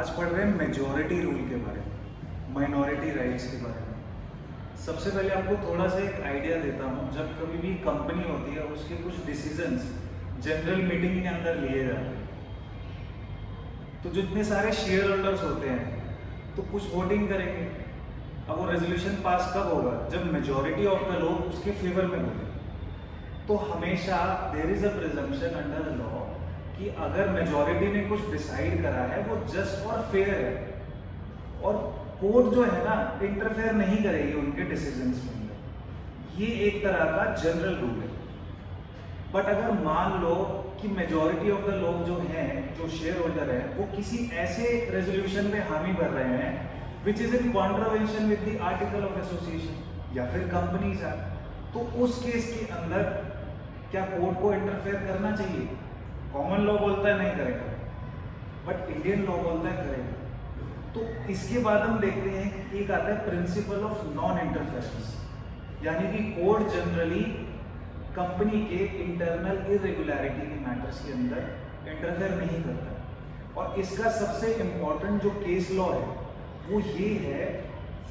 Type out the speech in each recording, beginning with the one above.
आज पढ़ रहे हैं मेजॉरिटी रूल के बारे में, माइनॉरिटी राइट्स के बारे में। सबसे पहले आपको थोड़ा सा एक आइडिया देता हूँ। जब कभी भी कंपनी होती है उसके कुछ डिसीजंस जनरल मीटिंग के अंदर लिए जाते हैं, तो जितने सारे शेयर होल्डर्स होते हैं तो कुछ वोटिंग करेंगे। अब वो रेजोल्यूशन पास कब होगा? जब मेजॉरिटी ऑफ द लोग उसके फेवर में होंगे। तो हमेशा there is a presumption under the law कि अगर मेजॉरिटी ने कुछ डिसाइड करा है वो जस्ट और फेयर है, और कोर्ट जो है ना इंटरफेयर नहीं करेगी उनके डिसीजंस के अंदर। ये एक तरह का जनरल रूल है। बट अगर मान लो कि मेजॉरिटी ऑफ द लोग जो हैं, जो शेयर होल्डर हैं, वो किसी ऐसे रेजोल्यूशन पे हामी भर रहे हैं which is in contravention with the article of association या फिर कंपनीज एक्ट, तो उस केस के अंदर क्या कोर्ट को इंटरफेयर करना चाहिए? कॉमन लॉ बोलता है नहीं करेगा, बट इंडियन लॉ बोलता है करेगा। तो इसके बाद हम देखते हैं कि एक आता है प्रिंसिपल ऑफ नॉन इंटरफेरेंस, यानी कि कोर्ट जनरली कंपनी के इंटरनल इरेगुलरिटी के मैटर्स के अंदर इंटरफेयर नहीं करता। और इसका सबसे इम्पॉर्टेंट जो केस लॉ है वो ये है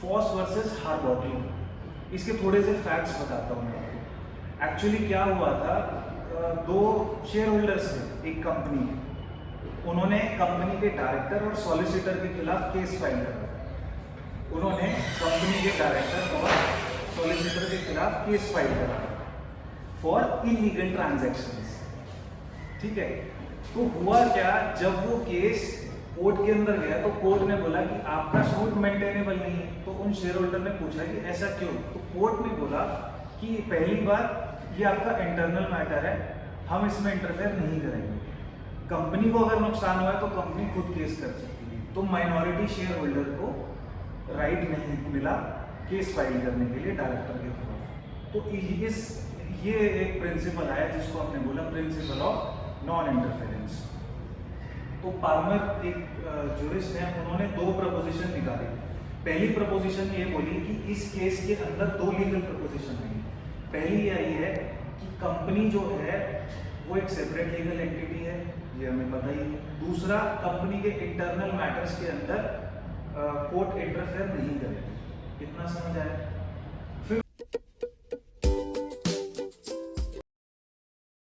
फॉस वर्सेस हार्बॉटल। इसके थोड़े से फैक्ट्स बताता हूँ मैं आपको। एक्चुअली क्या हुआ था, दो शेयर होल्डर्स थे एक कंपनी के। उन्होंने कंपनी के डायरेक्टर और सॉलिसिटर के खिलाफ केस फाइल करा। उन्होंने कंपनी के डायरेक्टर और सॉलिसिटर के खिलाफ केस फाइल करा फॉर इलीगल ट्रांजैक्शंस। ठीक है, तो हुआ क्या, जब वो केस कोर्ट के अंदर गया तो कोर्ट ने बोला कि आपका सूट मेंटेनेबल नहीं है। तो उन शेयर होल्डर ने पूछा कि ऐसा क्यों? तो कोर्ट ने बोला कि पहली बात, ये आपका इंटरनल मैटर है, हम इसमें इंटरफेयर नहीं करेंगे। कंपनी को अगर नुकसान हुआ है तो कंपनी खुद केस कर सकती है। तो माइनॉरिटी शेयर होल्डर को राइट नहीं मिला केस फाइल करने के लिए डायरेक्टर के खिलाफ। तो ये एक प्रिंसिपल आया जिसको हमने बोला प्रिंसिपल ऑफ नॉन इंटरफेरेंस। तो पार्मर एक जूरिस्ट हैं, उन्होंने दो प्रपोजिशन निकाली। पहली प्रपोजिशन ये बोली कि इस केस के अंदर दो लीगल प्रपोजिशन आई। पहली आई है कि कंपनी जो है वो एक सेपरेट लीगल एंटिटी है, ये हमें पता ही है। दूसरा, कंपनी के इंटरनल मैटर्स के अंदर कोर्ट इंटरफेयर नहीं करेगी। इतना समझ आया?